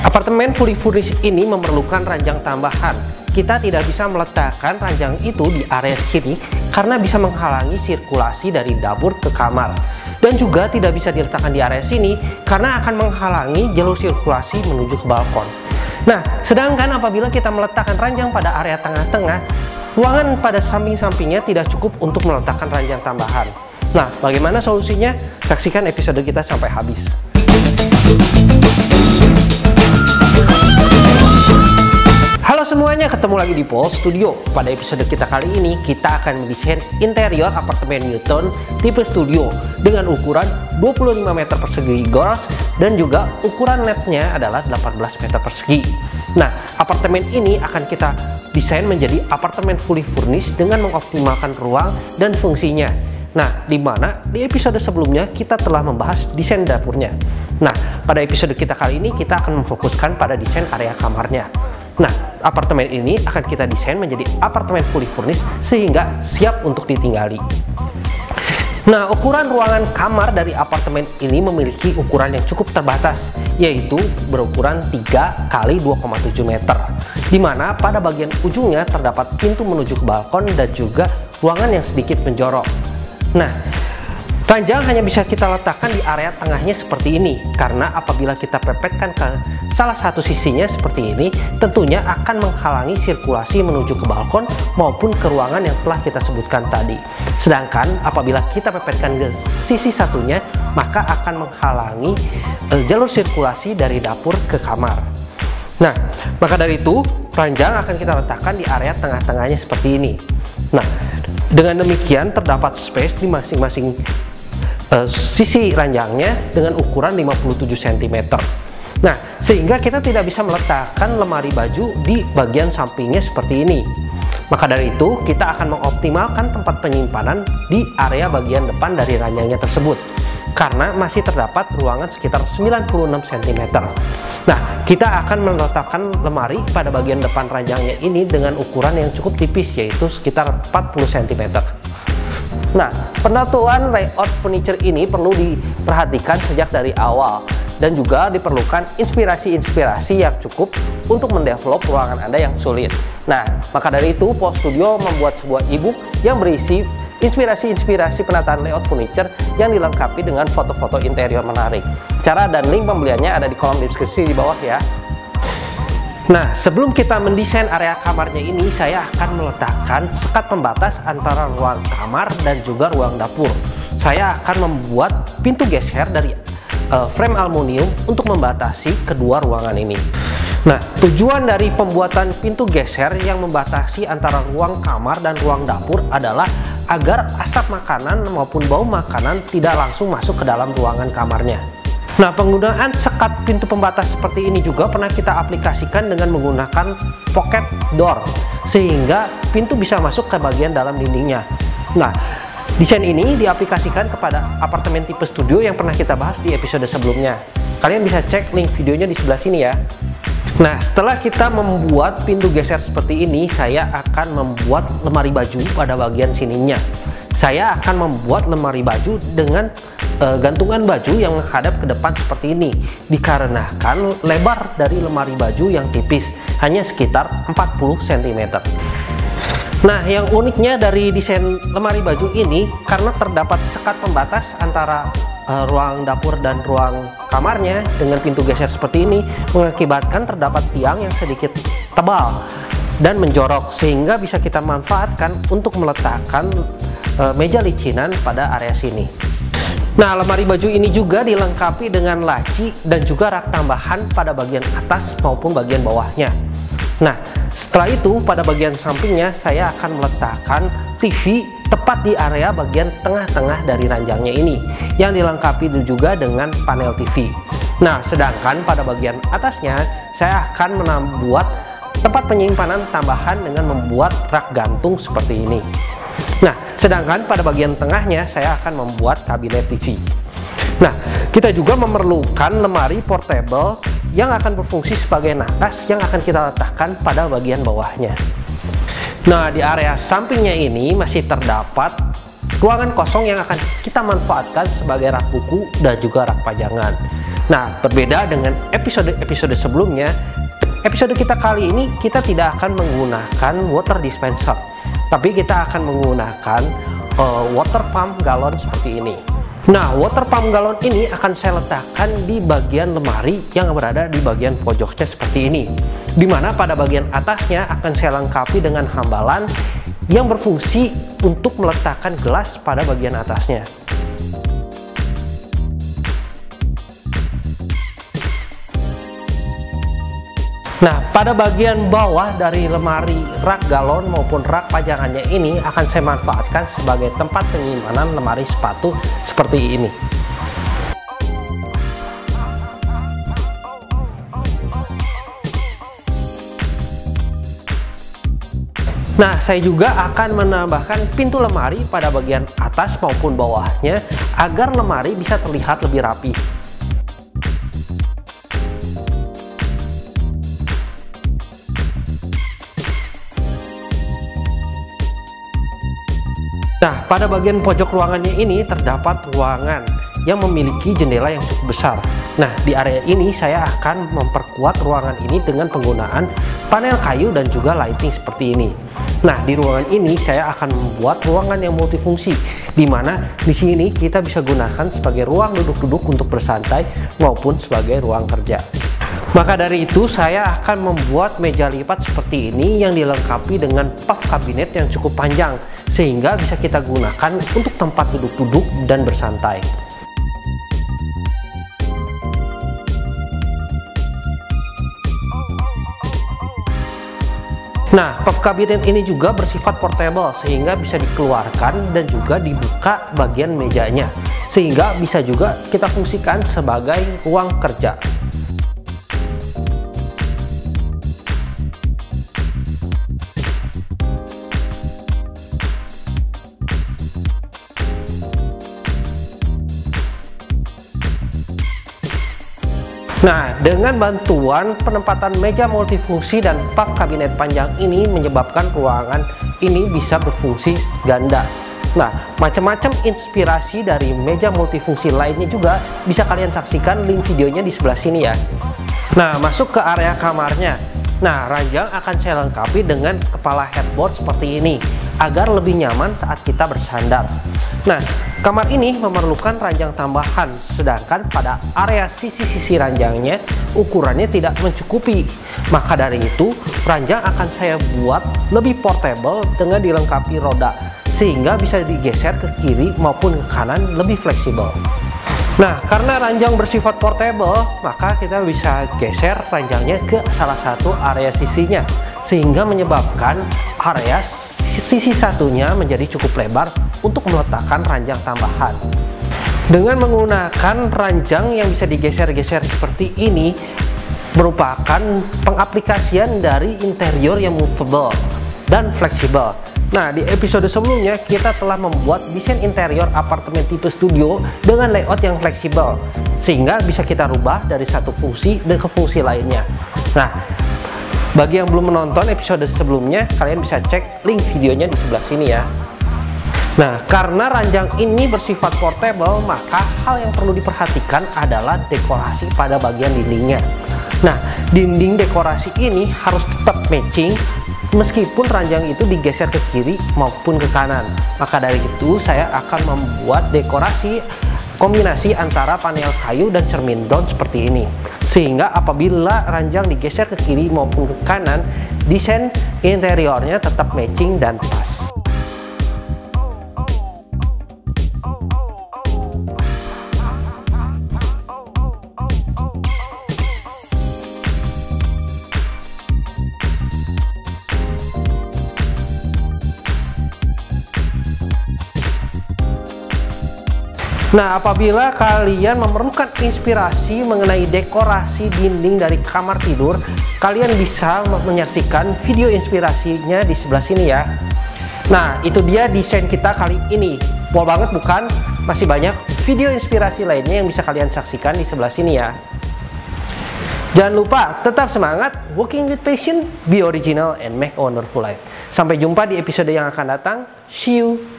Apartemen fully furnished ini memerlukan ranjang tambahan. Kita tidak bisa meletakkan ranjang itu di area sini karena bisa menghalangi sirkulasi dari dapur ke kamar. Dan juga tidak bisa diletakkan di area sini karena akan menghalangi jalur sirkulasi menuju ke balkon. Nah, sedangkan apabila kita meletakkan ranjang pada area tengah-tengah, ruangan pada samping-sampingnya tidak cukup untuk meletakkan ranjang tambahan. Nah, bagaimana solusinya? Saksikan episode kita sampai habis. Halo semuanya, ketemu lagi di Paul Studio. Pada episode kita kali ini, kita akan mendesain interior apartemen Newton tipe studio dengan ukuran 25 meter persegi gross dan juga ukuran netnya adalah 18 meter persegi. Nah, apartemen ini akan kita desain menjadi apartemen fully furnished dengan mengoptimalkan ruang dan fungsinya. Nah, di mana di episode sebelumnya kita telah membahas desain dapurnya. Nah, pada episode kita kali ini kita akan memfokuskan pada desain area kamarnya. Nah, apartemen ini akan kita desain menjadi apartemen fully furnished sehingga siap untuk ditinggali. Nah, ukuran ruangan kamar dari apartemen ini memiliki ukuran yang cukup terbatas, yaitu berukuran 3 x 2,7 meter. Di mana pada bagian ujungnya terdapat pintu menuju ke balkon dan juga ruangan yang sedikit menjorok. Nah, ranjang hanya bisa kita letakkan di area tengahnya seperti ini, karena apabila kita pepetkan ke salah satu sisinya seperti ini, tentunya akan menghalangi sirkulasi menuju ke balkon maupun ke ruangan yang telah kita sebutkan tadi. Sedangkan apabila kita pepetkan ke sisi satunya, maka akan menghalangi jalur sirkulasi dari dapur ke kamar. Nah, maka dari itu, ranjang akan kita letakkan di area tengah-tengahnya seperti ini. Nah, dengan demikian terdapat space di masing-masing sisi ranjangnya dengan ukuran 57 cm. Nah, sehingga kita tidak bisa meletakkan lemari baju di bagian sampingnya seperti ini. Maka dari itu, kita akan mengoptimalkan tempat penyimpanan di area bagian depan dari ranjangnya tersebut, karena masih terdapat ruangan sekitar 96 cm. Nah, kita akan meletakkan lemari pada bagian depan ranjangnya ini dengan ukuran yang cukup tipis, yaitu sekitar 40 cm. Nah, penentuan layout furniture ini perlu diperhatikan sejak dari awal dan juga diperlukan inspirasi-inspirasi yang cukup untuk mendevelop ruangan Anda yang sulit. Nah, maka dari itu Paul Studio membuat sebuah ebook yang berisi inspirasi-inspirasi penataan layout furniture yang dilengkapi dengan foto-foto interior menarik. Cara dan link pembeliannya ada di kolom deskripsi di bawah ya. Nah, sebelum kita mendesain area kamarnya ini, saya akan meletakkan sekat pembatas antara ruang kamar dan juga ruang dapur. Saya akan membuat pintu geser dari frame aluminium untuk membatasi kedua ruangan ini. Nah, tujuan dari pembuatan pintu geser yang membatasi antara ruang kamar dan ruang dapur adalah agar asap makanan maupun bau makanan tidak langsung masuk ke dalam ruangan kamarnya. Nah, penggunaan sekat pintu pembatas seperti ini juga pernah kita aplikasikan dengan menggunakan pocket door, sehingga pintu bisa masuk ke bagian dalam dindingnya. Nah, desain ini diaplikasikan kepada apartemen tipe studio yang pernah kita bahas di episode sebelumnya. Kalian bisa cek link videonya di sebelah sini ya. Nah, setelah kita membuat pintu geser seperti ini, saya akan membuat lemari baju pada bagian sininya. Saya akan membuat lemari baju dengan gantungan baju yang menghadap ke depan seperti ini, dikarenakan lebar dari lemari baju yang tipis, hanya sekitar 40 cm. Nah, yang uniknya dari desain lemari baju ini, karena terdapat sekat pembatas antara ruang dapur dan ruang kamarnya dengan pintu geser seperti ini, mengakibatkan terdapat tiang yang sedikit tebal dan menjorok, sehingga bisa kita manfaatkan untuk meletakkan meja licinan pada area sini. Nah, lemari baju ini juga dilengkapi dengan laci dan juga rak tambahan pada bagian atas maupun bagian bawahnya. Nah, setelah itu pada bagian sampingnya saya akan meletakkan TV tepat di area bagian tengah-tengah dari ranjangnya ini, yang dilengkapi juga dengan panel TV. Nah, sedangkan pada bagian atasnya saya akan membuat tempat penyimpanan tambahan dengan membuat rak gantung seperti ini. Nah, sedangkan pada bagian tengahnya saya akan membuat kabinet TV. Nah, kita juga memerlukan lemari portable yang akan berfungsi sebagai nakas yang akan kita letakkan pada bagian bawahnya. Nah, di area sampingnya ini masih terdapat ruangan kosong yang akan kita manfaatkan sebagai rak buku dan juga rak pajangan. Nah, berbeda dengan episode-episode sebelumnya, episode kita kali ini kita tidak akan menggunakan water dispenser, tapi kita akan menggunakan water pump galon seperti ini. Nah, water pump galon ini akan saya letakkan di bagian lemari yang berada di bagian pojoknya seperti ini, dimana pada bagian atasnya akan saya lengkapi dengan hambalan yang berfungsi untuk meletakkan gelas pada bagian atasnya. Nah, pada bagian bawah dari lemari rak galon maupun rak pajangannya ini akan saya manfaatkan sebagai tempat penyimpanan lemari sepatu seperti ini. Nah, saya juga akan menambahkan pintu lemari pada bagian atas maupun bawahnya agar lemari bisa terlihat lebih rapi. Nah, pada bagian pojok ruangannya ini terdapat ruangan yang memiliki jendela yang cukup besar. Nah, di area ini saya akan memperkuat ruangan ini dengan penggunaan panel kayu dan juga lighting seperti ini. Nah, di ruangan ini saya akan membuat ruangan yang multifungsi, di mana di sini kita bisa gunakan sebagai ruang duduk-duduk untuk bersantai maupun sebagai ruang kerja. Maka dari itu saya akan membuat meja lipat seperti ini yang dilengkapi dengan puff kabinet yang cukup panjang, sehingga bisa kita gunakan untuk tempat duduk-duduk dan bersantai. Nah, puff kabinet ini juga bersifat portable sehingga bisa dikeluarkan dan juga dibuka bagian mejanya, sehingga bisa juga kita fungsikan sebagai ruang kerja. Nah, dengan bantuan penempatan meja multifungsi dan puff kabinet panjang ini menyebabkan ruangan ini bisa berfungsi ganda. Nah, macam-macam inspirasi dari meja multifungsi lainnya juga bisa kalian saksikan link videonya di sebelah sini ya. Nah, masuk ke area kamarnya. Nah, ranjang akan saya lengkapi dengan kepala headboard seperti ini agar lebih nyaman saat kita bersandar. Nah, kamar ini memerlukan ranjang tambahan, sedangkan pada area sisi-sisi ranjangnya ukurannya tidak mencukupi. Maka dari itu, ranjang akan saya buat lebih portable dengan dilengkapi roda, sehingga bisa digeser ke kiri maupun ke kanan lebih fleksibel. Nah, karena ranjang bersifat portable, maka kita bisa geser ranjangnya ke salah satu area sisinya, sehingga menyebabkan area sisi satunya menjadi cukup lebar untuk meletakkan ranjang tambahan. Dengan menggunakan ranjang yang bisa digeser-geser seperti ini, merupakan pengaplikasian dari interior yang movable dan fleksibel. Nah, di episode sebelumnya kita telah membuat desain interior apartemen tipe studio dengan layout yang fleksibel, sehingga bisa kita rubah dari satu fungsi dan ke fungsi lainnya. Nah, bagi yang belum menonton episode sebelumnya, kalian bisa cek link videonya di sebelah sini ya. Nah, karena ranjang ini bersifat portable, maka hal yang perlu diperhatikan adalah dekorasi pada bagian dindingnya. Nah, dinding dekorasi ini harus tetap matching meskipun ranjang itu digeser ke kiri maupun ke kanan. Maka dari itu saya akan membuat dekorasi kombinasi antara panel kayu dan cermin bronze seperti ini, sehingga apabila ranjang digeser ke kiri maupun ke kanan, desain interiornya tetap matching dan pas. Nah, apabila kalian memerlukan inspirasi mengenai dekorasi dinding dari kamar tidur, kalian bisa menyaksikan video inspirasinya di sebelah sini ya. Nah, itu dia desain kita kali ini. Pol banget bukan? Masih banyak video inspirasi lainnya yang bisa kalian saksikan di sebelah sini ya. Jangan lupa tetap semangat, working with passion, be original and make a wonderful life. Sampai jumpa di episode yang akan datang. See you.